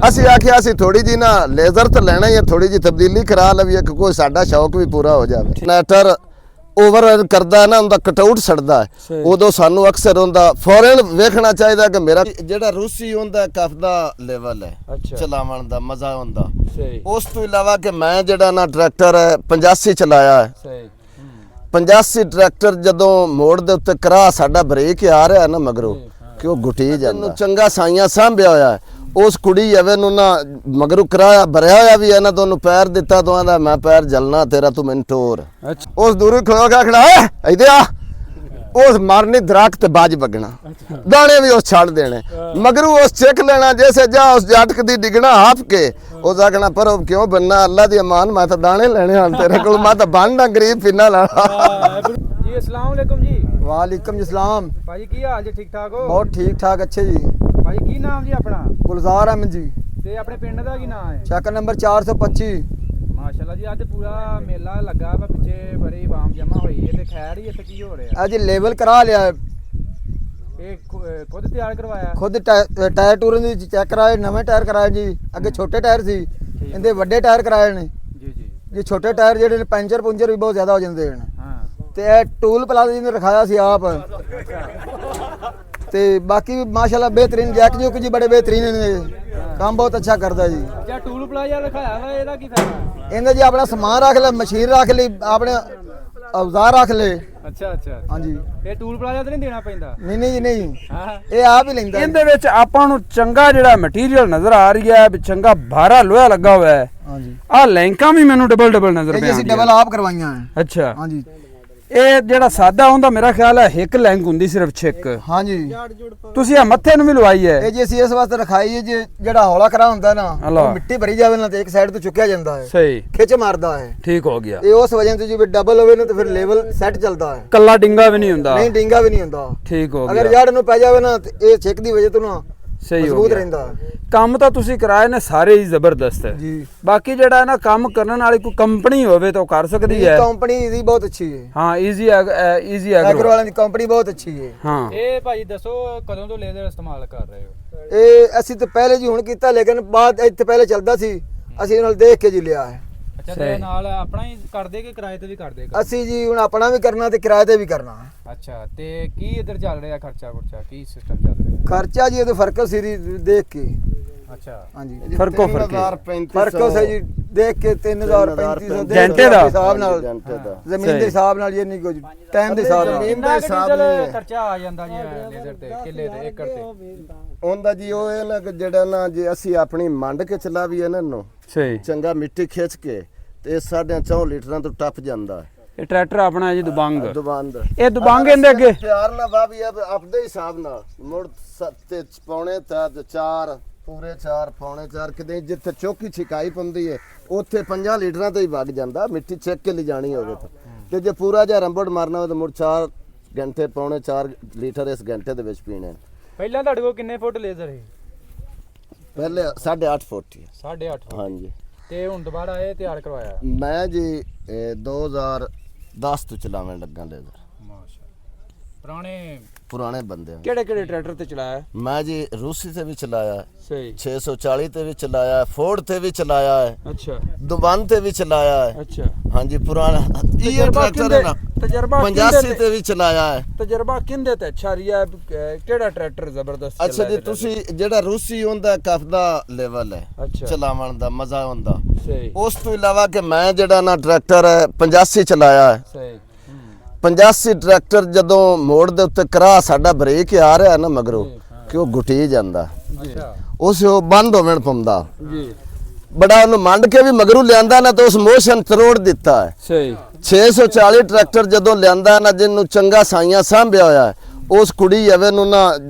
ਅਸੀਂ ਆਖਿਆ ਅਸੀਂ ਥੋੜੀ ਜੀ ਨਾ ਲੇਜ਼ਰ ਤੇ ਲੈਣਾ ਹੀ ਥੋੜੀ ਜੀ ਤਬਦੀਲੀ ਕਰਾ ਲਈਏ ਕਿ ਕੋਈ ਸਾਡਾ ਸ਼ੌਕ ਵੀ ਪੂਰਾ ਹੋ ਜਾਵੇ। ਜਨਰੇਟਰ ਓਵਰ ਕਰਦਾ ਨਾ ਉਹਦਾ ਕਟਆਊਟ ਛੱਡਦਾ ਹੈ, ਉਦੋਂ ਸਾਨੂੰ ਅਕਸਰ ਉਹਦਾ ਫੌਰਨ ਵੇਖਣਾ ਚਾਹੀਦਾ ਕਿ ਮੇਰਾ ਜਿਹੜਾ ਰੂਸੀ ਹੁੰਦਾ ਕਫ ਦਾ ਲੈਵਲ ਹੈ ਚਲਾਵਣ ਦਾ ਮਜ਼ਾ ਹੁੰਦਾ। ਉਸ ਤੋਂ ਇਲਾਵਾ ਕਿ ਮੈਂ ਜਿਹੜਾ ਨਾ ਟਰੈਕਟਰ 85 ਚਲਾਇਆ ਹੈ, 85 ਟਰੈਕਟਰ ਜਦੋਂ ਮੋੜ ਦੇ ਉੱਤੇ ਕਰਾ ਸਾਡਾ ਬ੍ਰੇਕ ਆ ਰਿਹਾ ਨਾ ਮਗਰੋਂ ਕਿ ਉਹ ਗੁੱਟੀ ਜਾਂਦਾ ਚੰਗਾ ਸਾਈਆਂ ਸਾਂਭਿਆ ਹੋਇਆ ਹੈ। ਉਸ ਕੁੜੀ ਐਵੇਂ ਨੂੰ ਨਾ ਮਗਰੂ ਕਰਾਇਆ ਭਰਿਆ ਹੋਇਆ ਵੀ ਇਹਨਾਂ ਦੋਨੋਂ ਪੈਰ ਦਿੱਤਾ ਤੋਂ ਆਂਦਾ ਮੈਂ ਪੈਰ ਜਲਣਾ ਤੇਰਾ ਤੂੰ ਮੈਨੂੰ ਟੋਰ। ਉਸ ਦੂਰ ਖਲੋ ਕੇ ਖੜਾ ਇੱਧਰ ਆ ਉਸ ਮਾਰਨੀ ਦਰਖਤ ਤੇ ਬਾਜ ਵਗਣਾ ਦਾਣੇ ਵੀ ਉਸ ਛੱਡ ਦੇਣੇ ਮਗਰੂ ਉਸ ਚਿੱਕ ਲੈਣਾ ਜੈਸੇ ਜਾ ਉਸ ਜਟਕ ਦੀ ਡਿਗਣਾ ਹਾਫ ਕੇ ਉਸ ਆਖਣਾ ਪਰ ਕਿਉਂ ਬੰਨਾ ਅੱਲਾ ਦੀ ਅਮਾਨ ਮੈਂ ਤਾਂ ਦਾਣੇ ਲੈਣੇ ਹਨ ਤੇਰੇ ਕੋਲ ਮੈਂ ਤਾਂ ਬਣਨਾ ਗਰੀਬ ਫਿੰਨਾ ਲਾਣਾ। जी अस्सलाम वालेकुम जी। वालेकुम अस्सलाम भाजी की हाल जी, ठीक ठाक हो? बहुत ठीक ठाक अच्छे जी। भाजी की नाम जी अपना? गुलजार अहमद जी। ते अपने पिंड दा की नाम है? चक्कर नंबर 425। माशाल्लाह जी, आज पूरा मेला लगा वा, पिछे बड़ी आवाम जमा हुई है ते खैर ही इत्थे की हो रहा है? आज लेवल करा लिया है, ये खुद तैयार करवाया? खुद टायर टूर चेक कराए, नवे टायर कराए जी। अगे छोटे टायर सी, इनके वड्डे टायर कराए ने जी जी। ये छोटे टायर जेडे पंचर पुंचर भी बहुत ज्यादा हो जाते हैं। हाँ ਤੇ ਇਹ ਟੂਲ ਪਲਾਜ਼ਾ ਜੀ ਨੇ ਰਖਾਇਆ ਸੀ ਆਪ ਤੇ ਬਾਕੀ ਵੀ ਮਾਸ਼ਾਅੱਲਾ ਬਿਹਤਰੀਨ ਜੈਕ ਜੋ ਜੀ ਬੜੇ ਬਿਹਤਰੀਨ ਨੇ ਕੰਮ ਬਹੁਤ ਅੱਛਾ ਕਰਦਾ ਜੀ। क्या टूल प्लाजा रखाया वा, ਇਹਦਾ ਕੀ ਫਾਇਦਾ? ਇਹਨੇ ਜੀ ਆਪਣਾ ਸਮਾਨ ਰੱਖ ਲੈ, ਮਸ਼ੀਨ ਰੱਖ ਲਈ, ਆਪਣੇ ਔਜ਼ਾਰ ਰੱਖ ਲੈ। ਅੱਛਾ ਅੱਛਾ ਹਾਂਜੀ ਇਹ ਟੂਲ ਪਲਾਜ਼ਾ ਤੇ ਨਹੀਂ ਦੇਣਾ ਪੈਂਦਾ? ਨਹੀਂ ਨਹੀਂ ਜੀ ਨਹੀਂ, ਹਾਂ ਇਹ ਆਪ ਹੀ ਲੈਂਦਾ। ਇਹਦੇ ਵਿੱਚ ਆਪਾਂ ਨੂੰ ਚੰਗਾ ਜਿਹੜਾ ਮਟੀਰੀਅਲ ਨਜ਼ਰ ਆ ਰਹੀ ਹੈ ਵੀ ਚੰਗਾ ਭਾਰਾ ਲੋਹਾ ਲੱਗਾ ਹੋਇਆ ਹੈ। ਹਾਂਜੀ ਆਹ ਲੈਂਕਾਂ ਵੀ ਮੈਨੂੰ ਡਬਲ ਨਜ਼ਰ ਇਹ ਪਿਆ ਅਸੀਂ ਡਬਲ ਆਪ ਕਰਵਾਈਆਂ ਹੈ। ਅੱਛਾ ਹਾਂਜੀ ਇਹ ਜਿਹੜਾ ਸਾਦਾ ਹੁੰਦਾ ਮੇਰਾ ਖਿਆਲ ਹੈ ਇੱਕ ਲੈਂਕ ਹੁੰਦੀ ਸਿਰਫ ਛਿੱਕ। ਹਾਂਜੀ ਤੁਸੀਂ ਇਹ ਮੱਥੇ ਨੂੰ ਵੀ ਲਵਾਈ ਹੈ? ਇਹ ਜੀ ਅਸੀਂ ਇਸ ਵਾਸਤੇ ਰਖਾਈ ਹੈ ਜੀ ਜਿਹੜਾ ਹੌਲਾ ਕਰਾ ਹੁੰਦਾ ਨਾ ਉਹ ਮਿੱਟੀ ਭਰੀ ਜਾਵੇ ਨਾ ਤੇ ਇੱਕ ਸਾਈਡ ਤੋਂ ਚੁੱਕਿਆ ਜਾਂਦਾ ਹੈ, ਸਹੀ ਖਿੱਚ ਮਾਰਦਾ ਹੈ। ਠੀਕ ਹੋ ਗਿਆ। ਇਹ ਉਸ ਵਜ੍ਹਾ ਤੋਂ ਜੀ ਵੀ ਡਬਲ ਹੋਵੇ ਨਾ ਤੇ ਫਿਰ ਲੈਵਲ ਸੈੱਟ ਚੱਲਦਾ ਹੈ, ਕੱਲਾ ਡਿੰਗਾ ਵੀ ਨਹੀਂ ਹੁੰਦਾ? ਨਹੀਂ ਡਿੰਗਾ ਵੀ ਨਹੀਂ ਹੁੰਦਾ। ਠੀਕ ਹੋ ਅਗਰ ਗਿਆ। ਜੜ ਨੂੰ ਪੈ ਜਾਵੇ ਨਾ ਤੇ ਇਹ ਛਿੱਕ ਦੀ ਵਜ੍ਹਾ ਤੋਂ ਨਾ ਸਹੀ ਹੋ ਮਜ਼ਬੂਤ ਗਿਆ। ਰਹਿੰਦਾ। ਕੰਮ ਤਾਂ ਤੁਸੀਂ ਕਰਾਏ ਨੇ ਸਾਰੇ ਹੀ ਜ਼ਬਰਦਸਤ ਹੈ ਜੀ ਬਾਕੀ ਜਿਹੜਾ ਹੈ ਨਾ ਕੰਮ ਕਰਨ ਵਾਲੀ ਕੋਈ ਕੰਪਨੀ ਹੋਵੇ ਤਾਂ ਉਹ ਕਰ ਸਕਦੀ ਹੈ। ਕੰਪਨੀ ਦੀ ਬਹੁਤ ਅੱਛੀ ਹੈ। ਹਾਂ ਈਜ਼ੀ ਐਗਰੋ ਐਗਰੋ ਵਾਲਿਆਂ ਦੀ ਕੰਪਨੀ ਬਹੁਤ ਅੱਛੀ ਹੈ। ਹਾਂ ਇਹ ਭਾਜੀ ਦੱਸੋ ਕਦੋਂ ਤੋਂ ਲੇਜ਼ਰ ਇਸਤੇਮਾਲ ਕਰ ਰਹੇ ਹੋ? ਇਹ ਅਸੀਂ ਤਾਂ ਪਹਿਲੇ ਜੀ ਹੁਣ ਕੀਤਾ ਲੇਕਿਨ ਬਾਅਦ ਇੱਥੇ ਪਹਿਲੇ ਚੱਲਦਾ ਸੀ, ਅਸੀਂ ਨਾਲ ਦੇਖ ਕੇ ਜੀ ਲਿਆ ਹੈ। ਅੱਛਾ ਤੇ ਨਾਲ ਆਪਣਾ ਹੀ ਕਰਦੇ ਕਿ ਕਿਰਾਏ ਤੇ ਵੀ ਕਰਦੇ? ਅਸੀਂ ਜੀ ਹੁਣ ਆਪਣਾ ਵੀ ਕਰਨਾ ਤੇ ਕਿਰਾਏ ਤੇ ਵੀ ਕਰਨਾ। ਅੱਛਾ ਤੇ ਕੀ ਇਧਰ ਚੱਲ ਰਿਹਾ ਖਰਚਾ ਖੁਰਚਾ, ਕੀ ਸਿਸਟਮ ਚੱਲ ਰਿਹਾ? ਖਰਚਾ ਜੀ ਇਹਦੇ ਫਰਕ ਸੀਰੀ ਦੇਖ ਕੇ। ਅੱਛਾ ਹਾਂਜੀ ਫਰਕੋ 3500 ਫਰਕ ਹੈ ਜੀ ਦੇਖ ਕੇ 3000 3500 ਘੰਟੇ ਦਾ ਹਿਸਾਬ ਨਾਲ, ਜ਼ਮੀਨ ਦੇ ਹਿਸਾਬ ਨਾਲ ਇਹ ਨਹੀਂ ਕੁਝ ਟਾਈਮ ਦੇ ਹਿਸਾਬ ਨਾਲ। ਕਿੰਨਾ ਡੀਜ਼ਲ ਖਰਚਾ ਆ ਜਾਂਦਾ ਜੀ ਲੇਜ਼ਰ ਤੇ ਕਿੱਲੇ ਤੇ ਏਕੜ ਤੇ? ਉਹਦਾ ਜੀ ਉਹ ਇਹ ਨਾ ਕਿ ਜਿਹੜਾ ਨਾ ਜੇ ਅਸੀਂ ਆਪਣੀ ਮੰਡ ਕੇ ਚਲਾ ਵੀ ਇਹਨਾਂ ਨੂੰ ਸਹੀ ਚੰਗਾ ਮਿੱਟੀ ਖਿੱਚ ਕੇ ਤੇ 4.5 ਲੀਟਰਾਂ ਤੋਂ ਟੱਪ ਜਾਂਦਾ ਹੈ। ਇਹ ਟਰੈਕਟਰ ਆਪਣਾ ਹੈ ਜੀ ਦੁਬੰਗ। ਦੁਬਾਂਦ ਇਹ ਦੁਬੰਗ ਇਹਦੇ ਅੱਗੇ ਪਿਆਰ ਨਾਲ ਬਾਬੀ ਆਪਦੇ ਹਿਸਾਬ ਨਾਲ ਮੁੜ 7 ਪੌਣੇ 4 ਪੂਰੇ 4 ਪੌਣੇ 4 ਕਿਤੇ ਜਿੱਥੇ ਚੌਕੀ ਛਿਕਾਈ ਪੰਦੀ ਹੈ ਉੱਥੇ 5 ਲੀਟਰਾਂ ਤੇ ਹੀ ਵਗ ਜਾਂਦਾ ਮਿੱਟੀ ਚੈੱਕ ਕੇ ਲਿਜਾਣੀ ਹੋਵੇ ਤੇ ਜੇ ਪੂਰਾ ਜਿਹਾ ਰੰਬੜ ਮਾਰਨਾ ਹੋਵੇ ਤਾਂ ਮੁੜ 4 ਘੰਟੇ ਪੌਣੇ 4 ਲੀਟਰ ਇਸ ਘੰਟੇ ਦੇ ਵਿੱਚ ਪੀਣੇ। ਪਹਿਲਾਂ ਤੁਹਾਡੇ ਕੋਲ ਕਿੰਨੇ ਫੁੱਟ ਲੇਜ਼ਰ ਸੀ? ਪਹਿਲੇ 8.5 ਫੁੱਟ ਹੀ। 8.5 ਹਾਂਜੀ ਤੇ ਹੁਣ ਦੁਬਾਰਾ ਇਹ ਤਿਆਰ ਕਰਵਾਇਆ? ਮੈਂ ਜੀ 2010 ਤੋਂ ਚਲਾਉਣ ਲੱਗਾ ਲੇਜ਼ਰ। ਪੁਰਾਣੇ ਪੁਰਾਣੇ ਬੰਦੇ ਕਿਹੜੇ ਟਰੈਕਟਰ ਤੇ ਚਲਾਇਆ? ਮੈਂ ਜੀ ਰੂਸੀ ਤੇ ਵੀ ਚਲਾਇਆ, ਸਹੀ 640 ਤੇ ਵੀ ਚਲਾਇਆ, ਫੋਰਡ ਤੇ ਵੀ ਚਲਾਇਆ ਹੈ, ਅੱਛਾ ਦੁਬਾਨ ਤੇ ਵੀ ਚਲਾਇਆ ਹੈ। ਅੱਛਾ ਹਾਂਜੀ ਪੁਰਾਣਾ ਇਹ ਟਰੈਕਟਰ ਹੈ ਨਾ ਤਜਰਬਾ 85 ਤੇ ਵੀ ਚਲਾਇਆ ਹੈ। ਤਜਰਬਾ ਕਿੰਦੇ ਤੇ ਅੱਛਾ ਰਿਹਾ ਹੈ? ਕਿਹੜਾ ਟਰੈਕਟਰ ਜ਼ਬਰਦਸਤ ਅੱਛਾ ਜੀ ਤੁਸੀਂ ਜਿਹੜਾ ਰੂਸੀ ਹੁੰਦਾ ਕਫ ਦਾ ਲੈਵਲ ਹੈ ਅੱਛਾ ਚਲਾਵਣ ਦਾ ਮਜ਼ਾ ਹੁੰਦਾ। ਸਹੀ ਉਸ ਤੋਂ ਇਲਾਵਾ ਕਿ ਮੈਂ ਜਿਹੜਾ ਨਾ ਟਰੈਕਟਰ 85 ਚਲਾਇਆ ਹੈ, ਸਹੀ 85 ਟਰੈਕਟਰ ਜਦੋਂ ਮੋੜ ਦੇ ਉੱਤੇ ਕਰਾ ਸਾਡਾ ਬ੍ਰੇਕ ਆ ਰਿਹਾ ਨਾ ਮਗਰੋਂ ਕਿ ਉਹ ਗੁੱਟੀ ਜਾਂਦਾ ਅੱਛਾ ਉਸ ਉਹ ਬੰਦ ਹੋਵਣ ਪੰਦਾ ਜੀ ਬੜਾ ਉਹਨੂੰ ਮੰਡ ਕੇ ਵੀ ਮਗਰੂ ਲਿਆਂਦਾ ਨਾ ਤੇ ਉਸ ਮੋਸ਼ਨ ਤਰੋੜ ਦਿੱਤਾ ਹੈ। ਸਹੀ 640 ਟਰੈਕਟਰ ਜਦੋਂ ਲਿਆਂਦਾ ਨਾ ਜਿਹਨੂੰ ਚੰਗਾ ਸਾਈਆਂ ਸਾਂਭਿਆ ਹੋਇਆ ਹੈ, ਉਸ ਕੁੜੀ ਐਵੇਂ ਨੂੰ ਨਾ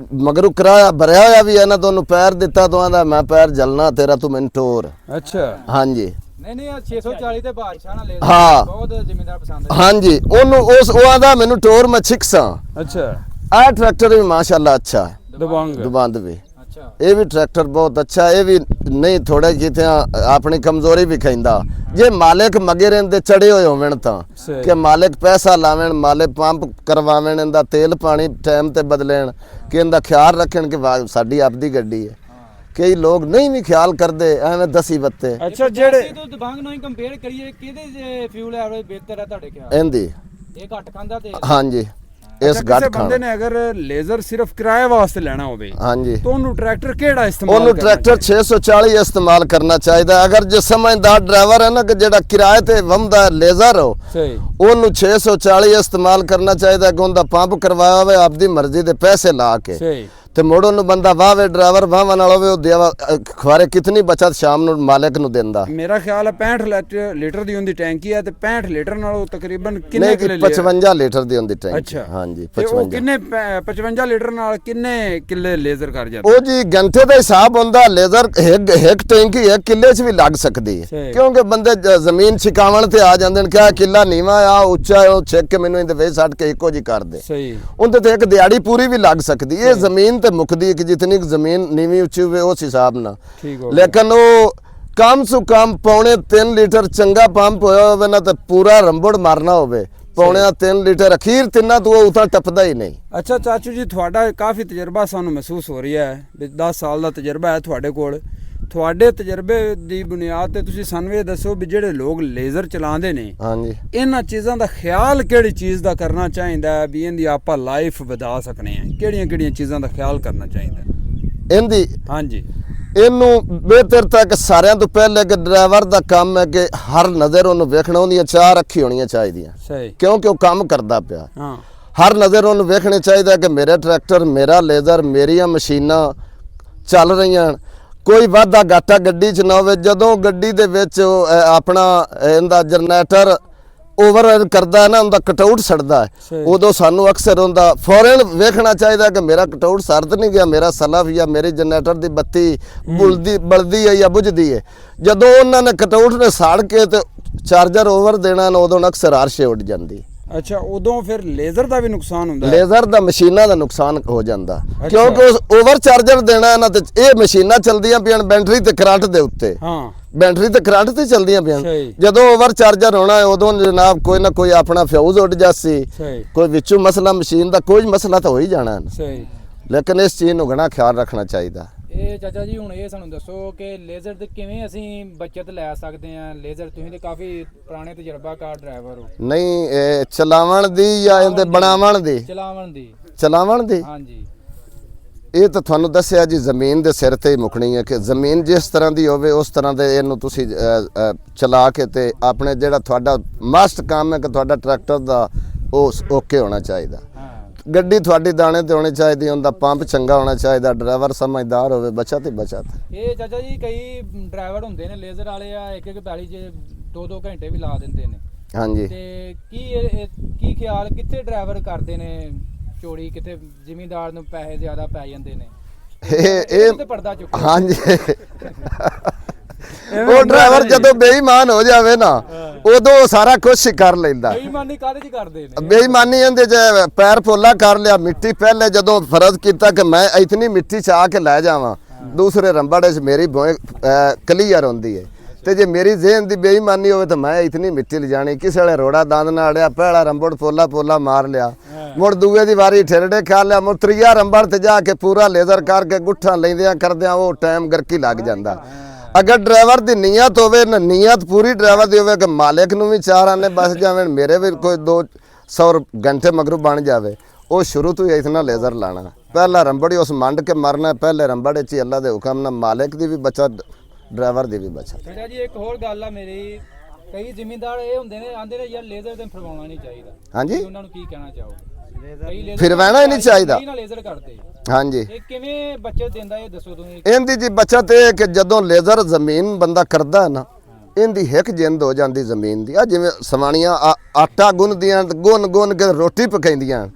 ਮਗਰੂ ਕਰਾਇਆ ਭਰਿਆ ਹੋਇਆ ਵੀ ਇਹਨਾਂ ਦੋਨੋਂ ਪੈਰ ਦਿੱਤਾ ਤੋਂ ਆਂਦਾ ਮੈਂ ਪੈਰ ਜਲਣਾ ਤੇਰਾ ਤੂੰ ਮੈਨੂੰ ਟੋਰ। ਅੱਛਾ ਹਾਂਜੀ ਨਹੀਂ 640 ਤੇ ਬਾਦਸ਼ਾਹ ਨਾਲ ਲੇਜ਼ਰ ਹਾਂ। ਬਹੁਤ ਜ਼ਿਮੀਂਦਾਰ ਪਸੰਦ ਹੈ। ਹਾਂਜੀ ਉਹਨੂੰ ਉਹ ਆਂਦਾ ਮੈਨੂੰ ਟੋਰ ਮੈਂ ਛਿਕਸਾਂ। ਅੱਛਾ ਆਹ ਟਰੈਕਟਰ ਵੀ ਮਾਸ਼ਾਅੱਲਾ ਅੱਛਾ ਹੈ, ਦਬੰਗ ਦੁਬੰਦ ਵੀ ਅੱਛਾ ਇਹ ਵੀ ਟਰੈਕਟਰ ਬਹੁਤ ਅੱਛਾ, ਇਹ ਵੀ ਨਹੀਂ ਥੋੜਾ ਜਿੱਥੇ ਆਪਣੀ ਕਮਜ਼ੋਰੀ ਵੀ ਖੈਂਦਾ ਜੇ ਮਾਲਕ ਮਗੇ ਰਹਿੰਦੇ ਚੜੇ ਹੋਏ ਹੋਵਣ ਤਾਂ ਕਿ ਮਾਲਕ ਪੈਸਾ ਲਾਵਣ, ਮਾਲਕ ਪੰਪ ਕਰਵਾਵਣ, ਇਹਦਾ ਤੇਲ ਪਾਣੀ ਟਾਈਮ ਤੇ ਬਦਲਣ ਕਿ ਇਹਦਾ ਖਿਆਲ ਰੱਖਣ ਕਿ ਸਾਡੀ ਆਪਦੀ ਗੱਡੀ ਹੈ ਕਈ ਲੋਕ ਨਹੀਂ ਵੀ ਖਿਆਲ ਕਰਦੇ ਐਵੇਂ ਦਸੀ ਬੱਤੇ ਅੱਛਾ ਜਿਹੜੇ ਤੋਂ ਦਬੰਗ ਨਾਲ ਕੰਪੇਅਰ ਕਰੀਏ ਕਿਹਦੇ ਫਿਊਲ ਐਵਰੇਜ ਬਿਹਤਰ ਹੈ ਤੁਹਾਡੇ ਖਿਆਲ ਇਹਦੀ ਇਹ ਘੱਟ ਖਾਂਦਾ ਤੇ ਹਾਂਜੀ ਇਸ ਅੱਛਾ, ਘੱਟ ਕਿਸੇ ਬੰਦੇ ਖਾਣ ਨੇ ਅਗਰ ਲੇਜ਼ਰ ਸਿਰਫ ਕਿਰਾਏ ਵਾਸਤੇ ਲੈਣਾ ਹੋਵੇ ਹਾਂਜੀ ਤਾਂ ਉਹਨੂੰ ਟਰੈਕਟਰ ਕਿਹੜਾ ਇਸਤੇਮਾਲ ਉਹਨੂੰ ਕਰਨਾ ਟਰੈਕਟਰ 640 ਇਸਤੇਮਾਲ ਕਰਨਾ ਚਾਹੀਦਾ ਅਗਰ ਜੋ ਸਮਝਦਾਰ ਡਰਾਈਵਰ ਹੈ ਨਾ ਕਿ ਜਿਹੜਾ ਕਿਰਾਏ ਤੇ ਵੰਦਾ ਲੇਜ਼ਰ ਹੋ ਸਹੀ ਉਹਨੂੰ 640 ਇਸਤੇਮਾਲ ਕਰਨਾ ਚਾਹੀਦਾ ਕਿ ਉਹਦਾ ਪੰਪ ਕਰਵਾਇਆ ਹੋਵੇ ਆਪਦੀ ਮਰਜ਼ੀ ਦੇ ਪੈਸੇ ਲਾ ਕੇ ਸਹੀ ਤੇ ਮੋੜੋ ਨੂੰ ਬੰਦਾ ਵਾਵੇ ਡਰਾਈਵਰ ਵਾਹਨ ਨਾਲ ਹੋਵੇ ਉਹ ਦੇਵਾ ਖਵਾਰੇ ਕਿਤਨੀ ਬਚਤ ਸ਼ਾਮ ਨੂੰ ਮਾਲਕ ਨੂੰ ਦਿੰਦਾ ਮੇਰਾ ਖਿਆਲ ਹੈ 65 ਲੀਟਰ ਦੀ ਹੁੰਦੀ ਟੈਂਕੀ ਹੈ ਤੇ 65 ਲੀਟਰ ਨਾਲ ਉਹ ਤਕਰੀਬਨ ਕਿੰਨੇ ਨਹੀਂ ਕਿੱਲੇ 55 ਲੀਟਰ ਦੀ ਹੁੰਦੀ ਟੈਂਕ ਅੱਛਾ ਹਾਂਜੀ ਤੇ ਉਹ 55 ਕਿੰਨੇ 55 ਲੀਟਰ ਨਾਲ ਕਿੰਨੇ ਕਿੱਲੇ ਲੇਜ਼ਰ ਕਰ ਜਾਂਦਾ ਉਹ ਜੀ ਘੰਟੇ ਦਾ ਹਿਸਾਬ ਹੁੰਦਾ ਲੇਜ਼ਰ ਇੱਕ ਟੈਂਕੀ ਇੱਕ ਕਿੱਲੇ 'ਚ ਵੀ ਲੱਗ ਸਕਦੀ ਹੈ ਸਹੀ। ਕਿਉਂਕਿ ਬੰਦੇ ਜ਼ਮੀਨ ਛਿਕਾਵਣ ਤੇ ਆ ਜਾਂਦੇ ਨੇ ਕਿਹਾ ਕਿੱਲਾ ਨੀਵਾ ਆ ਉੱਚਾ ਉਹ ਛਿੱਕ ਕੇ ਮੈਨੂੰ ਇਹਦੇ ਵਿੱਚ ਛੱਡ ਕੇ ਇੱਕੋ ਜੀ ਕਰ ਦੇ ਸਹੀ ਉਹਦੇ ਤੇ ਇੱਕ ਦਿਹਾੜੀ ਪੂਰੀ ਵੀ ਲੱਗ ਸਕਦੀ ਹੈ ਇਹ ਜ਼ਮੀਨ ਤੇ ਮੁੱਕਦੀ ਹੈ ਕਿ ਜਿਤਨੀ ਕੁ ਜ਼ਮੀਨ ਨੀਵੀਂ ਉੱਚੀ ਹੋਵੇ ਉਸ ਹਿਸਾਬ ਨਾਲ ਠੀਕ ਹੋ ਲੇਕਿਨ ਉਹ ਕਮ ਸੋ ਕਮ ਪੌਣੇ 3 ਲੀਟਰ ਚੰਗਾ ਪੰਪ ਹੋਇਆ ਹੋਵੇ ਨਾ ਤੇ ਪੂਰਾ ਰੰਬੜ ਮਾਰਨਾ ਹੋਵੇ ਪੌਣੇ 3 ਲੀਟਰ ਅਖੀਰ ਤਿੰਨਾਂ ਤੋਂ ਉਹ ਉਤਾਂ ਟੱਪਦਾ ਹੀ ਨਹੀਂ ਅੱਛਾ ਚਾਚੂ ਜੀ ਤੁਹਾਡਾ ਕਾਫੀ ਤਜਰਬਾ ਸਾਨੂੰ ਮਹਿਸੂਸ ਹੋ ਰਿਹਾ ਹੈ ਵੀ 10 ਸਾਲ ਦਾ ਤਜਰਬਾ ਹੈ ਤੁਹਾਡੇ ਕੋਲ ਤੁਹਾਡੇ ਤਜਰਬੇ ਦੀ ਬੁਨਿਆਦ ਤੇ ਤੁਸੀਂ ਸਾਨੂੰ ਇਹ ਦੱਸੋ ਵੀ ਜਿਹੜੇ ਲੋਕ ਲੇਜ਼ਰ ਚਲਾਉਂਦੇ ਨੇ ਹਾਂਜੀ ਇਹਨਾਂ ਚੀਜ਼ਾਂ ਦਾ ਖਿਆਲ ਕਿਹੜੀ ਚੀਜ਼ ਦਾ ਕਰਨਾ ਚਾਹੀਦਾ ਹੈ ਵੀ ਇਹਦੀ ਆਪਾਂ ਲਾਈਫ ਵਧਾ ਸਕਨੇ ਆ ਕਿਹੜੀਆਂ ਚੀਜ਼ਾਂ ਦਾ ਖਿਆਲ ਕਰਨਾ ਚਾਹੀਦਾ ਹੈ? ਇਹਦੀ ਹਾਂਜੀ ਇਹਨੂੰ ਬਿਹਤਰ ਤੱਕ ਸਾਰਿਆਂ ਤੋਂ ਪਹਿਲੇ ਕਿ ਡਰਾਈਵਰ ਦਾ ਕੰਮ ਹੈ ਕਿ ਹਰ ਨਜ਼ਰ ਉਹਨੂੰ ਵੇਖਣਾ ਉਹਦੀਆਂ ਚਾਰ ਅੱਖੀ ਹੋਣੀਆਂ ਚਾਹੀਦੀਆਂ ਸਹੀ ਕਿਉਂਕਿ ਉਹ ਕੰਮ ਕਰਦਾ ਪਿਆ ਹਾਂ ਹਰ ਨਜ਼ਰ ਉਹਨੂੰ ਵੇਖਣੇ ਚਾਹੀਦਾ ਕਿ ਮੇਰੇ ਟਰੈਕਟਰ ਮੇਰਾ ਲੇਜ਼ਰ ਮੇਰੀਆਂ ਮਸ਼ੀਨਾਂ ਚੱਲ ਰਹੀਆਂ ਕੋਈ ਵਾਧਾ ਘਾਟਾ ਗੱਡੀ 'ਚ ਨਾ ਹੋਵੇ ਜਦੋਂ ਗੱਡੀ ਦੇ ਵਿੱਚ ਆਪਣਾ ਇਹਦਾ ਜਨਰੇਟਰ ਓਵਰ ਕਰਦਾ ਨਾ ਉਹਦਾ ਕਟਆਊਟ ਛੱਡਦਾ ਹੈ ਉਦੋਂ ਸਾਨੂੰ ਅਕਸਰ ਉਹਦਾ ਫੌਰਨ ਵੇਖਣਾ ਚਾਹੀਦਾ ਕਿ ਮੇਰਾ ਕਟਆਊਟ ਸਰਦ ਨਹੀਂ ਗਿਆ ਮੇਰਾ ਸਲਫ ਜਾਂ ਮੇਰੇ ਜਨਰੇਟਰ ਦੀ ਬੱਤੀ ਬਲਦੀ ਹੈ ਜਾਂ ਬੁਝਦੀ ਹੈ ਜਦੋਂ ਉਹਨਾਂ ਨੇ ਕਟਆਊਟ ਨੇ ਸਾੜ ਕੇ ਤੇ ਚਾਰਜਰ ਓਵਰ ਦੇਣਾ ਨਾ ਉਦੋਂ ਅਕਸਰ ਆਰਸ਼ੇ ਉੱਡ ਜਾਂਦੀ ਅੱਛਾ ਉਦੋਂ ਫਿਰ ਲੇਜ਼ਰ ਦਾ ਵੀ ਨੁਕਸਾਨ ਹੁੰਦਾ ਹੈ ਲੇਜ਼ਰ ਦਾ ਮਸ਼ੀਨਾਂ ਦਾ ਨੁਕਸਾਨ ਹੋ ਜਾਂਦਾ ਕਿਉਂਕਿ ਉਸ ਓਵਰ ਚਾਰਜਰ ਦੇਣਾ ਨਾ ਤੇ ਇਹ ਮਸ਼ੀਨਾਂ ਚੱਲਦੀਆਂ ਪਈਆਂ ਬੈਟਰੀ ਤੇ ਕਰੰਟ ਦੇ ਉੱਤੇ ਹਾਂ ਬੈਟਰੀ ਤੇ ਕਰੰਟ ਤੇ ਚੱਲਦੀਆਂ ਪਈਆਂ ਸਹੀ। ਜਦੋਂ ਓਵਰ ਚਾਰਜਰ ਹੋਣਾ ਹੈ ਉਦੋਂ ਜਨਾਬ ਕੋਈ ਨਾ ਕੋਈ ਆਪਣਾ ਫਿਊਜ਼ ਉੱਡ ਜਾਸੀ ਸਹੀ ਕੋਈ ਵਿੱਚੋਂ ਮਸਲਾ ਮਸ਼ੀਨ ਦਾ ਕੋਈ ਮਸਲਾ ਤਾਂ ਹੋ ਹੀ ਜਾਣਾ ਹੈ। ਸਹੀ ਲੇਕਿਨ ਇਸ ਚੀਜ਼ ਨੂੰ ਘਣਾ ਖਿਆਲ ਰੱਖਣਾ ਚਾਹੀਦਾ ਇਹ ਚਾਚਾ ਜੀ ਹੁਣ ਇਹ ਸਾਨੂੰ ਦੱਸੋ ਕਿ ਲੇਜ਼ਰ ਤੇ ਕਿਵੇਂ ਅਸੀਂ ਬੱਚਤ ਲੈ ਸਕਦੇ ਹਾਂ ਲੇਜ਼ਰ ਤੁਸੀਂ ਤੇ ਕਾਫੀ ਪੁਰਾਣੇ ਤਜਰਬਾਕਾਰ ਡਰਾਈਵਰ ਹੋ ਨਹੀਂ ਇਹ ਚਲਾਵਣ ਦੀ ਜਾਂ ਇਹਦੇ ਬਣਾਵਣ ਦੀ ਚਲਾਵਣ ਦੀ ਹਾਂਜੀ ਹਾਂਜੀ ਇਹ ਤਾਂ ਤੁਹਾਨੂੰ ਦੱਸਿਆ ਜੀ ਜ਼ਮੀਨ ਦੇ ਸਿਰ ਤੇ ਹੀ ਮੁਕਣੀ ਹੈ ਕਿ ਜ਼ਮੀਨ ਜਿਸ ਤਰ੍ਹਾਂ ਦੀ ਹੋਵੇ ਉਸ ਤਰ੍ਹਾਂ ਦੇ ਇਹਨੂੰ ਤੁਸੀਂ ਚਲਾ ਕੇ ਤੇ ਆਪਣੇ ਜਿਹੜਾ ਤੁਹਾਡਾ ਮਸਟ ਕੰਮ ਹੈ ਕਿ ਤੁਹਾਡਾ ਟਰੈਕਟਰ ਦਾ ਉਹ ਓਕੇ ਹੋਣਾ ਚਾਹੀਦਾ ਹਾਂ ਗੱਡੀ ਤੁਹਾਡੀ ਦਾਣੇ ਤੇ ਹੋਣੀ ਚਾਹੀਦੀ ਉਹਦਾ ਪੰਪ ਚੰਗਾ ਹੋਣਾ ਚਾਹੀਦਾ ਡਰਾਈਵਰ ਸਮਝਦਾਰ ਹੋਵੇ ਬਚਤ ਹੀ ਬਚਤ ਇਹ ਚਾਚਾ ਜੀ ਕਈ ਡਰਾਈਵਰ ਹੁੰਦੇ ਨੇ ਲੇਜ਼ਰ ਵਾਲੇ ਆ ਇੱਕ ਪੈਲੀ 'ਚ 2-2 ਘੰਟੇ ਵੀ ਲਾ ਦਿੰਦੇ ਨੇ ਹਾਂਜੀ ਤੇ ਕੀ ਖਿਆਲ ਕਿੱਥੇ ਡਰਾਈਵਰ ਕਰਦੇ ਨੇ ਚੋਰੀ ਕਿਤੇ ਜ਼ਿਮੀਂਦਾਰ ਨੂੰ ਪੈਸੇ ਜ਼ਿਆਦਾ ਪੈ ਜਾਂਦੇ ਨੇ ਇਹ ਤੇ ਪਰਦਾ ਚੁੱਕ ਹਾਂਜੀ ਉਹ ਡਰਾਈਵਰ ਜਦੋਂ ਬੇਈਮਾਨ ਹੋ ਜਾਵੇ ਨਾ ਉਦੋਂ ਸਾਰਾ ਕੁਝ ਹੀ ਕਰ ਲੈਂਦਾ ਬੇਈਮਾਨੀ ਕਾਹਦੇ 'ਚ ਕਰਦੇ ਨੇ ਬੇਈਮਾਨੀ ਇਹਦੇ ਚ ਪੈਰ ਪੋਲਾ ਕਰ ਲਿਆ ਮਿੱਟੀ ਪਹਿਲੇ ਜਦੋਂ ਫਰਜ਼ ਕੀਤਾ ਕਿ ਮੈਂ ਇਤਨੀ ਮਿੱਟੀ ਚ ਆ ਕੇ ਲੈ ਜਾਵਾਂ ਦੂਸਰੇ ਰੰਬੜੇ ਚ ਮੇਰੀ ਕਲੀਅਰ ਹੁੰਦੀ ਹੈ ਤੇ ਜੇ ਮੇਰੀ ਜ਼ਿਹਨ ਦੀ ਬੇਈਮਾਨੀ ਹੋਵੇ ਤਾਂ ਮੈਂ ਇਤਨੀ ਮਿੱਟੀ ਲਿਜਾਣੀ ਕਿਸੇ ਵੇਲੇ ਰੋੜਾ ਦੰਦ ਨਾਲ ਅੜਿਆ ਪਹਿਲਾ ਰੰਬੜ ਪੋਲਾ ਮਾਰ ਲਿਆ ਮੁੜ ਦੂਏ ਦੀ ਵਾਰੀ ਠੇਰੜੇ ਖਾ ਲਿਆ ਮੁੜ ਤਰੀਆ ਰੰਬੜ ਤੇ ਜਾ ਕੇ ਪੂਰਾ ਲੇਜ਼ਰ ਕਰਕੇ ਗੁੱਠਾਂ ਲੈਂਦਿਆਂ ਕਰਦਿਆਂ ਉਹ ਟਾਈਮ ਗਰਕੀ ਲੱਗ ਜਾਂਦਾ ਅਗਰ ਡਰਾਈਵਰ ਦੀ ਨੀਅਤ ਹੋਵੇ ਨਾ ਨੀਅਤ ਪੂਰੀ ਡਰਾਈਵਰ ਦੀ ਹੋਵੇ ਕਿ ਮਾਲਕ ਨੂੰ ਵੀ ਚਾਰ ਆਨੇ ਬਸ ਜਾਵਣ ਮੇਰੇ ਵੀ ਕੋਈ 200 ਘੰਟੇ ਮਗਰੂ ਬਣ ਜਾਵੇ ਉਹ ਸ਼ੁਰੂ ਤੋਂ ਹੀ ਇਤਨਾ ਲੇਜ਼ਰ ਲਾਣਾ ਪਹਿਲਾ ਰੰਬੜੀ ਉਸ ਮੰਡ ਕੇ ਮਰਨਾ ਪਹਿਲੇ ਰੰਬੜੇ 'ਚ ਅੱਲਾ ਦੇ ਹੁਕਮ ਨਾਲ ਮਾਲਕ ਦੀ ਵੀ ਬਚਤ ਡਰਾਈਵਰ ਦੀ ਵੀ ਬਚਤ ਚਾਚਾ ਜੀ ਇੱਕ ਹੋਰ ਗੱਲ ਆ ਮੇਰੀ ਕਈ ਜ਼ਿਮੀਂਦਾਰ ਇਹ ਹੁੰਦੇ ਨੇ ਆਂਦੇ ਨੇ ਯਾਰ ਲੇਜ਼ਰ ਤੇ ਫਰਵਾਉਣਾ ਨਹੀਂ ਚਾਹੀਦਾ ਹਾਂਜੀ ਉਹਨਾਂ ਨੂੰ ਕੀ ਕਹਿਣਾ ਚਾਹੋਗੇ ਕਈ ਲੇਜ਼ਰ ਫਿਰਵਾਉਣਾ ਹੀ ਨਹੀਂ ਚਾਹੀਦਾ ਨਾਲ ਲੇਜ਼ਰ ਕਰਦੇ ਹਾਂਜੀ ਇਹ ਕਿਵੇਂ ਬੱਚਤ ਦਿੰਦਾ ਇਹ ਦੱਸੋ ਤੁਸੀਂ ਇਹਦੀ ਜੀ ਬਚਤ ਇਹ ਕਿ ਜਦੋਂ ਲੇਜ਼ਰ ਜ਼ਮੀਨ ਬੰਦਾ ਕਰਦਾ ਹੈ ਨਾ ਇਹਦੀ ਹਿੱਕ ਜਿੰਦ ਹੋ ਜਾਂਦੀ ਜ਼ਮੀਨ ਦੀ ਆ ਜਿਵੇਂ ਸਵਾਣੀਆਂ ਆਟਾ ਗੁੰਨਦੀਆਂ ਗੁੰਨ ਕੇ ਰੋਟੀ ਪਕਾਉਂਦੀਆਂ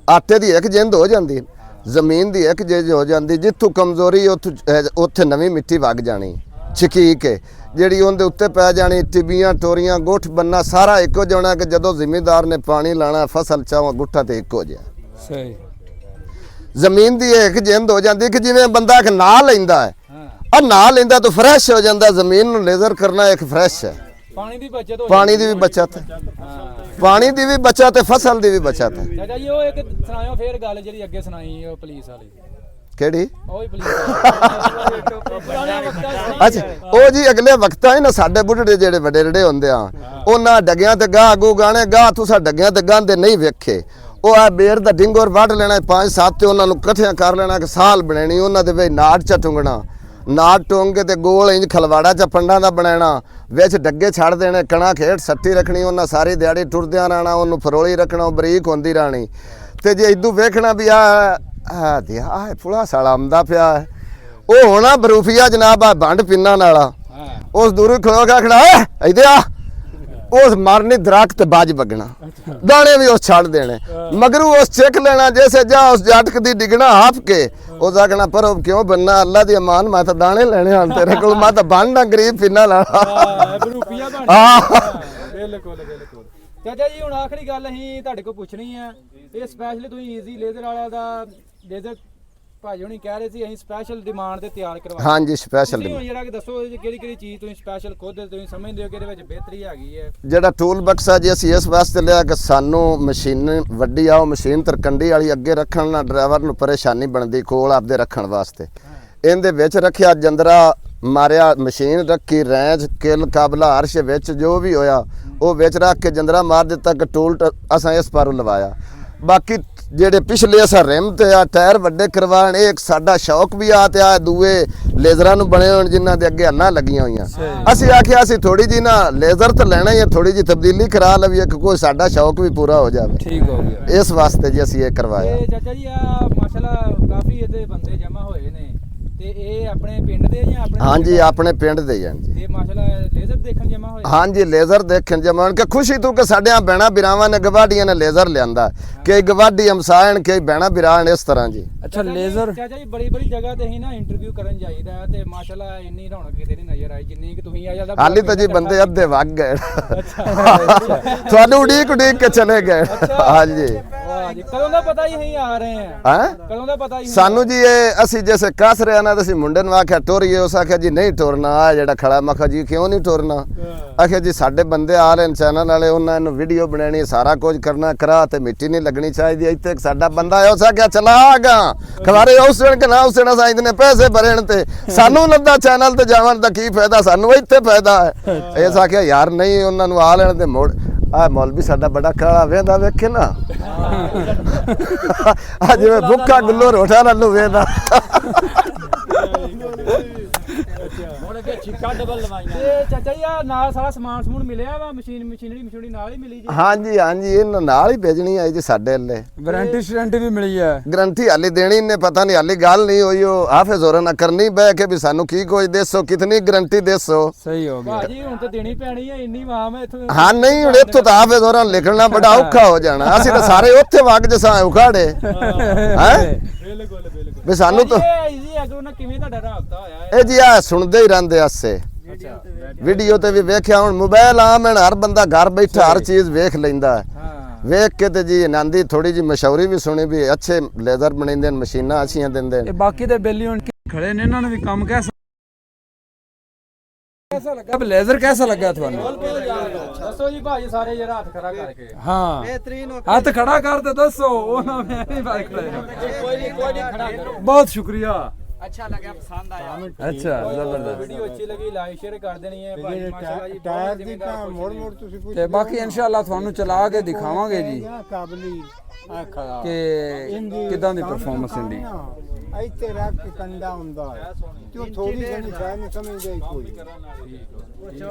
ਆਟੇ ਦੀ ਹਿੱਕ ਜਿੰਦ ਹੋ ਜਾਂਦੀ ਜ਼ਮੀਨ ਦੀ ਹਿੱਕ ਜਿੰਦ ਹੋ ਜਾਂਦੀ ਜਿੱਥੋਂ ਕਮਜ਼ੋਰੀ ਉੱਥੇ ਨਵੀਂ ਮਿੱਟੀ ਵਗ ਜਾਣੀ ਛਕੀਕ ਜਿਹੜੀ ਉਹਦੇ ਉੱਤੇ ਪੈ ਜਾਣੀ ਟਿੱਬੀਆਂ ਟੋਰੀਆਂ ਗੁੱਠ ਬੰਨਾ ਸਾਰਾ ਇੱਕੋ ਜਿਹਾ ਕਿ ਜਦੋਂ ਜ਼ਿਮੀਂਦਾਰ ਨੇ ਪਾਣੀ ਲਾਣਾ ਫਸਲ ਚਾਹਾਂ ਗੁੱਠਾ ਤੇ ਇੱਕੋ ਜਿਹਾ ਸਹੀ ਜ਼ਮੀਨ ਦੀ ਇੱਕ ਜਿੰਦ ਹੋ ਜਾਂਦੀ ਕਿ ਜਿਵੇਂ ਬੰਦਾ ਇੱਕ ਨਾਂ ਲੈਂਦਾ ਹੈ ਆ ਨਾਂ ਲੈਂਦਾ ਤਾਂ ਫਰੈਸ਼ ਹੋ ਜਾਂਦਾ ਜ਼ਮੀਨ ਨੂੰ ਲੇਜ਼ਰ ਕਰਨਾ ਇੱਕ ਫਰੈਸ਼ ਹੈ ਪਾਣੀ ਦੀ ਬਚਤ ਹੋ ਪਾਣੀ ਦੀ ਵੀ ਬਚਤ ਹੈ ਪਾਣੀ ਦੀ ਵੀ ਬਚਤ ਹੈ ਫਸਲ ਦੀ ਵੀ ਬਚਤ ਹੈ ਚਾਚਾ ਜੀ ਉਹ ਇੱਕ ਸੁਣਾਇਓ ਫੇਰ ਗੱਲ ਜਿਹੜੀ ਅੱਗੇ ਸੁਣਾਈ ਉਹ ਪੁਲਿਸ ਵਾਲੀ ਕਿਹੜੀ ਉਹ ਹੀ ਪੁਲਿਸ ਅੱਛਾ ਉਹ ਜੀ ਅਗਲੇ ਵਕਤਾਂ ਹੀ ਨਾ ਸਾਡੇ ਬੁੱਢੜੇ ਜਿਹੜੇ ਵੱਡੇ ਰੜੇ ਹੁੰਦੇ ਆ ਉਹਨਾਂ ਡੱਗਿਆਂ ਤੇ ਗਾਹ ਅਗੂ ਗਾਣੇ ਗਾਹ ਤੁਸੀਂ ਡੱਗਿਆਂ ਤੇ ਗਾਂਦੇ ਨਹੀਂ ਵੇਖੇ ਉਹ ਆ ਬੇਰ ਦਾ ਡਿੰਗੋਰ ਵੱਢ ਲੈਣਾ 5-7 ਤੇ ਉਹਨਾਂ ਨੂੰ ਇਕੱਠਿਆਂ ਕਰ ਲੈਣਾ ਕਿ ਸਾਲ ਬਣਾਣੀ ਉਹਨਾਂ ਦੇ ਵਿੱਚ ਨਾੜ ਚ ਟੁੰਗਣਾ ਨਾੜ ਟੁੰਗ ਕੇ ਤੇ ਗੋਲ ਇੰਜ ਖਲਵਾੜਾ ਚ ਪੰਡਾਂ ਦਾ ਬਣਾਣਾ ਵਿੱਚ ਡੱਗੇ ਛੱਡ ਦੇਣੇ ਕਣਾ ਖੇਡ ਸੱਟੀ ਰੱਖਣੀ ਉਹਨਾਂ ਸਾਰੀ ਦਿਹਾੜੀ ਟੁਰਦਿਆਂ ਰਹਿਣਾ ਉਹਨੂੰ ਫਰੋਲੀ ਰੱਖਣਾ ਉਹ ਬਰੀਕ ਹੁੰਦੀ ਰਹਿਣੀ ਤੇ ਜੇ ਇਦੋਂ ਵੇਖਣਾ ਵੀ ਆ ਤੇ ਆ ਫੁਲਾ ਸਾਲਾ ਆਉਂਦਾ ਪਿਆ ਉਹ ਹੋਣਾ ਬਰੂਫੀਆ ਜਨਾਬ ਆ ਭੰਡ ਪਿੰਨਾਂ ਵਾਲਾ ਉਸ ਦੂਰ ਖਲੋ ਕੇ ਖੜਾ ਇਧਰ ਆ ਉਸ ਮਾਰਨੀ ਦਰਖਤ ਬਾਜ ਬਗਣਾ ਦਾਣੇ ਵੀ ਉਸ ਛੱਡ ਦੇਣੇ ਮਗਰੂ ਉਸ ਚੈੱਕ ਲੈਣਾ ਜੈਸੇ ਜਾ ਉਸ ਜਟਕ ਦੀ ਡਿਗਣਾ ਹਾਫ ਕੇ ਉਹ ਜਾਗਣਾ ਪਰ ਕਿਉਂ ਬੰਨਾ ਅੱਲਾ ਦੀ ਅਮਾਨ ਮੈਂ ਤਾਂ ਦਾਣੇ ਲੈਣੇ ਹਨ ਤੇਰੇ ਕੋਲ ਮੈਂ ਤਾਂ ਬਣਨਾ ਗਰੀਬ ਪਿੰਨਾ ਲਾਣਾ ਰੁਪਈਆ ਬਣ ਬਿਲਕੁਲ ਬਿਲਕੁਲ ਚਾਚਾ ਜੀ ਹੁਣ ਆਖਰੀ ਗੱਲ ਅਸੀਂ ਤੁਹਾਡੇ ਕੋਲ ਪੁੱਛਣੀ ਹੈ ਇਹ ਸਪੈਸ਼ਲੀ ਤੁਸੀਂ ਈਜ਼ੀ ਲੇਜ਼ਰ ਵਾਲਾ ਦਾ ਲੇਜ਼ਰ ਭਾਜੀ ਹੁਣੀ ਕਹਿ ਰਹੇ ਸੀ ਅਸੀਂ ਸਪੈਸ਼ਲ ਡਿਮਾਂਡ ਤੇ ਤਿਆਰ ਕਰਵਾ ਹਾਂਜੀ ਸਪੈਸ਼ਲ ਤੁਸੀਂ ਜਿਹੜਾ ਕਿ ਦੱਸੋ ਇਹਦੇ ਕਿਹੜੀ ਕਿਹੜੀ ਚੀਜ਼ ਤੁਸੀਂ ਸਪੈਸ਼ਲ ਖੁਦ ਤੁਸੀਂ ਸਮਝਦੇ ਹੋ ਕਿ ਇਹਦੇ ਵਿੱਚ ਬਿਹਤਰੀ ਹੈਗੀ ਹੈ ਜਿਹੜਾ ਟੂਲ ਬਕਸ ਆ ਜੀ ਅਸੀਂ ਇਸ ਵਾਸਤੇ ਲਿਆ ਕਿ ਸਾਨੂੰ ਮਸ਼ੀਨ ਵੱਡੀ ਆ ਉਹ ਮਸ਼ੀਨ ਤਰਕੰਡੀ ਵਾਲੀ ਅੱਗੇ ਰੱਖਣ ਨਾਲ ਡਰਾਈਵਰ ਨੂੰ ਪਰੇਸ਼ਾਨੀ ਬਣਦੀ ਕੋਲ ਆਪਦੇ ਰੱਖਣ ਵਾਸਤੇ ਇਹਦੇ ਵਿੱਚ ਰੱਖਿਆ ਜੰਦਰਾ ਮਾਰਿਆ ਮਸ਼ੀਨ ਰੱਖੀ ਰੈਂਚ ਕਿਲ ਕਾਬਲਾ ਅਰਸ਼ ਵਿੱਚ ਜੋ ਵੀ ਹੋਇਆ ਉਹ ਵਿੱਚ ਰੱਖ ਕੇ ਜੰਦਰਾ ਮਾਰ ਦਿੱਤਾ ਕਿ ਟੂਲ ਅਸਾਂ ਇਸ ਪਾਰੋਂ ਲਵਾਇਆ ਬਾਕੀ ਜਿਹੜੇ ਪਿਛਲੇ ਅਸਾਂ ਰਿਮ ਤੇ ਆ ਟਾਇਰ ਵੱਡੇ ਕਰਵਾਣ ਇਹ ਇੱਕ ਸਾਡਾ ਸ਼ੌਕ ਵੀ ਆ ਤੇ ਆ ਦੂਏ ਲੇਜ਼ਰਾਂ ਨੂੰ ਬਣੇ ਹੋਣ ਜਿਨ੍ਹਾਂ ਦੇ ਅੱਗੇ ਹੱਲਾਂ ਲੱਗੀਆਂ ਹੋਈਆਂ ਅਸੀਂ ਆਖਿਆ ਅਸੀਂ ਥੋੜੀ ਜੀ ਨਾ ਲੇਜ਼ਰ ਤਾਂ ਲੈਣਾ ਹੀ ਥੋੜੀ ਜੀ ਤਬਦੀਲੀ ਕਰਾ ਲਈਏ ਕਿ ਕੋਈ ਸਾਡਾ ਸ਼ੌਕ ਵੀ ਪੂਰਾ ਹੋ ਜਾਵੇ ਠੀਕ ਹੋ ਗਿਆ ਇਸ ਵਾਸਤੇ ਜੀ ਅਸੀਂ ਇਹ ਕਰਵਾਇਆ ਤੇ ਚਾਚਾ ਜੀ ਆ ਮਾਸ਼ਾਅੱਲਾ ਕਾਫੀ ਇਹਦੇ ਬੰਦੇ ਜਮਾ ਹੋਏ ਨੇ ਤੇ ਇਹ ਆਪਣੇ ਪਿੰਡ ਦੇ ਜਾਂ ਆਪਣੇ ਹਾਂਜੀ ਆਪਣੇ ਪਿੰਡ ਦੇ ਹਾਂ ਜੀ ਤੇ ਮਾਸ਼ਾਅੱਲਾ ਲੇਜ਼ਰ ਦੇਖਣ ਜਮਾ ਹੋਏ ਹਾਂਜੀ ਲੇਜ਼ਰ ਦੇਖਣ ਜਮਾਨ ਕਿ ਖੁਸ਼ੀ ਤੂੰ ਕਿ ਸਾਡਿਆਂ ਬਹਿਣਾ ਬਿਰਾਵਾਂ ਨੇ ਗਵਾਡੀਆਂ ਨੇ ਲੇਜ਼ਰ ਲਿਆਂਦਾ ਕਿ ਗਵਾਡੀ ਹਮਸਾਇਣ ਕਿ ਬਹਿਣਾ ਬਿਰਾਣ ਇਸ ਤਰ੍ਹਾਂ ਜੀ ਅੱਛਾ ਲੇਜ਼ਰ ਚਾਚਾ ਜੀ ਬੜੀ ਬੜੀ ਜਗ੍ਹਾ ਤੇ ਅਸੀਂ ਨਾ ਇੰਟਰਵਿਊ ਕਰਨ ਜਾਈਦਾ ਤੇ ਮਾਸ਼ਾਅੱਲਾ ਇੰਨੀ ਰੌਣਕ ਕਿਤੇ ਨਹੀਂ ਨਜ਼ਰ ਆਈ ਜਿੰਨੀ ਕਿ ਤੁਸੀਂ ਆ ਜਾਂਦਾ ਹਾਲੀ ਤਾਂ ਜੀ ਬੰਦੇ ਅੱਧੇ ਵਗ ਗਏ ਤੁਹਾਨੂੰ ਉਡੀਕ ਕੇ ਚਲੇ ਗਏ ਹਾਂਜੀ ਵਾਹ ਜੀ ਕਦੋਂ ਦਾ ਪਤਾ ਹੀ ਅਸੀਂ ਆ ਰਹੇ ਹਾਂ ਹੈ ਕਦੋਂ ਦਾ ਪਤਾ ਹੀ ਸਾਨੂੰ ਜੀ ਇਹ ਅਸੀਂ ਜੈਸੇ ਕੱਸ ਰਿਆ ਨਾ ਅਸੀਂ ਮੁੰਡੇ ਨੂੰ ਆਖਿਆ ਟੁਰੀਏ ਉਸ ਆਖਿਆ ਜੀ ਨਹੀਂ ਟੁਰਨਾ ਆ ਜਿਹੜਾ ਖੜਾ ਮੈਂ ਕਿਹਾ ਜੀ ਕਿਉਂ ਨਹੀਂ ਟੁਰਨਾ ਆਖਿਆ ਜੀ ਸਾਡੇ ਬੰਦੇ ਆ ਰਹੇ ਨੇ ਚੈਨਲ ਵਾਲੇ ਉਹਨਾਂ ਨੂੰ ਵੀਡੀਓ ਬਣਾਣੀ ਸਾਰਾ ਕੁਝ ਕਰਨਾ ਕਰਾ ਤੇ ਮਿੱਟੀ ਨਹੀਂ ਲੱਗਣੀ ਚਾਹੀਦੀ ਇੱਥੇ ਇੱਕ ਸਾਡਾ ਬੰਦਾ ਆਇਆ ਉਸ ਆਖਿਆ ਚਲਾ ਆਗਾ ਖਵਾਰੇ ਉਸ ਦਿਨ ਕਿ ਨਾ ਉਸ ਦਿਨ ਅਸਾਂ ਇਤਨੇ ਪੈਸੇ ਭਰਨ ਤੇ ਸਾਨੂੰ ਲੱਦਾ ਚੈਨਲ ਤੇ ਜਾਵਣ ਦਾ ਕੀ ਫਾਇਦਾ ਸਾਨੂੰ ਇੱਥੇ ਫਾਇਦਾ ਹੈ ਇਸ ਆਖਿਆ ਯਾਰ ਨਹੀਂ ਉਹਨਾਂ ਨੂੰ ਆ ਲੈਣ ਤੇ ਮੋੜ ਆ ਮੌਲਵੀ ਸਾਡਾ ਬੜਾ ਕਾਲਾ ਵੇਂਦਾ ਵੇਖੇ ਨਾ ਆ ਜਿਵੇਂ ਭੁੱਖਾ ਗੁੱਲੋ ਰੋਟਾ ਨਾਲੂ ਵੇਂਦਾ ਹੁਣ ਅੱਗੇ ਛਿੱਕਾ ਡਬਲ ਲਵਾਈਆਂ ਤੇ ਚਾਚਾ ਜੀ ਆ ਨਾਲ ਸਾਰਾ ਸਮਾਨ ਸਮੂਨ ਮਿਲਿਆ ਵਾ ਮਸ਼ੀਨਰੀ ਨਾਲ ਹੀ ਮਿਲੀ ਜੀ ਹਾਂਜੀ ਹਾਂਜੀ ਇਹਨਾਂ ਨਾਲ ਹੀ ਭੇਜਣੀ ਆਈ ਜੀ ਸਾਡੇ ਵੱਲੇ ਵਾਰੰਟੀ ਸ਼ਰੰਟੀ ਵੀ ਮਿਲੀ ਹੈ ਗਰੰਟੀ ਹਾਲੀ ਦੇਣੀ ਨੇ ਪਤਾ ਨਹੀਂ ਹਾਲੀ ਗੱਲ ਨਹੀਂ ਹੋਈ ਉਹ ਹਾਫਿਜ਼ ਹੋਰਾਂ ਨਾਲ ਕਰਨੀ ਬੈ ਕੇ ਵੀ ਸਾਨੂੰ ਕੀ ਕੁਝ ਦੱਸੋ ਕਿਤਨੀ ਗਰੰਟੀ ਦੱਸੋ ਸਹੀ ਹੋ ਗਿਆ ਭਾਜੀ ਹੁਣ ਤਾਂ ਦੇਣੀ ਪੈਣੀ ਹੈ ਇੰਨੀ ਮਾਮ ਹੈ ਇੱਥੋਂ ਹਾਂ ਨਹੀਂ ਹੁਣ ਇੱਥੋਂ ਤਾਂ ਹਾਫਿਜ਼ ਹੋਰਾਂ ਨੂੰ ਲਿਖਣਾ ਬੜਾ ਔਖਾ ਹੋ ਜਾਣਾ ਅਸੀਂ ਤਾਂ ਸਾਰੇ ਉੱਥੇ ਵਗ ਜਸਾਂ ਉਖਾੜੇ ਹੈ ਬਿਲਕੁਲ ਬਿਲਕੁਲ ਵੀ ਸਾਨੂੰ ਤਾਂ ਇਹ ਜੀ ਅਗਰ ਉਹਨਾਂ ਕਿਵੇਂ ਤੁਹਾਡਾ ਰਾਬਤਾ ਹੋਇਆ ਹੈ ਇਹ ਜੀ ਆ ਸੁਣਦੇ ਹੀ ਰਹਿੰਦੇ ਆਸੇ ਵੀਡੀਓ ਤੇ ਵੀ ਵੇਖਿਆ ਹੁਣ ਮੋਬਾਈਲ ਆਮ ਹੈ ਹਰ ਬੰਦਾ ਘਰ ਬੈਠਾ ਹਰ ਚੀਜ਼ ਵੇਖ ਲੈਂਦਾ ਹਾਂ ਵੇਖ ਕੇ ਤੇ ਜੀ ਆਨੰਦੀ ਥੋੜੀ ਜੀ ਮਸ਼ਹੂਰੀ ਵੀ ਸੁਣੀ ਵੀ ਅੱਛੇ ਲੇਜ਼ਰ ਬਣਾਉਂਦੇ ਨੇ ਮਸ਼ੀਨਾਂ ਅੱਛੀਆਂ ਦਿੰਦੇ ਨੇ ਇਹ ਬਾਕੀ ਦੇ ਬੇਲੀ ਹੁਣ ਖੜੇ ਨੇ ਇਹਨਾਂ ਨੂੰ ਵੀ ਕੰਮ कैसा ਲੱਗਾ ਲੇਜ਼ਰ कैसा ਲੱਗਾ ਤੁਹਾਨੂੰ ਦੱਸੋ ਜੀ ਭਾਜੀ ਸਾਰੇ ਜਰਾ ਹੱਥ ਖੜਾ ਕਰਕੇ ਹਾਂ ਬਿਹਤਰੀਨ ਹੱਥ ਖੜਾ ਕਰ ਤੇ ਦੱਸੋ ਉਹ ਨਾ ਮੈਂ ਨਹੀਂ ਬਾਤ ਕਰਾਂ ਕੋਈ ਨਹੀਂ ਖੜਾ ਕਰੋ ਬਹੁਤ ਸ਼ੁਕਰੀਆ अच्छा लगा पसंद आया ਅੱਛਾ ਜ਼ਬਰਦਸਤ वीडियो अच्छी लगी लाइक शेयर कर देनी है भाई माशाल्लाह जी ਟਾਇਰ ਦੀ ਤਾਂ ਮੋੜ ਮੋੜ ਤੁਸੀਂ ਪੁੱਛ ਤੇ ਬਾਕੀ ਇਨਸ਼ਾਅੱਲਾ ਤੁਹਾਨੂੰ ਚਲਾ ਕੇ ਦਿਖਾਵਾਂਗੇ ਜੀ ਕਾਬਲੀ ਆ ਖੜਾ ਕਿ ਕਿਦਾਂ ਦੀ ਪਰਫਾਰਮੈਂਸ ਹੁੰਦੀ ਇੱਥੇ ਰੱਖ ਕੇ ਕੰਡਾ ਹੁੰਦਾ ਤੂੰ ਥੋੜੀ ਜਿਹੀ ਸ਼ਾਇਦ ਨਹੀਂ ਸਮਝਦੇ ਕੋਈ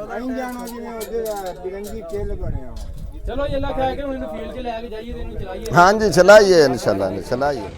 ਆਈ ਜਾਣਾ ਜਿਵੇਂ ਉਹਦੇ ਬਿਰੰਗੀ ਕੇਲ ਬਣਿਆ चलो ये अल्लाह क्या है कि उन्हें फील्ड के लेके जाइए इन्हें चलाइए हाँ जी चलाइए इंशाल्लाह चलाइए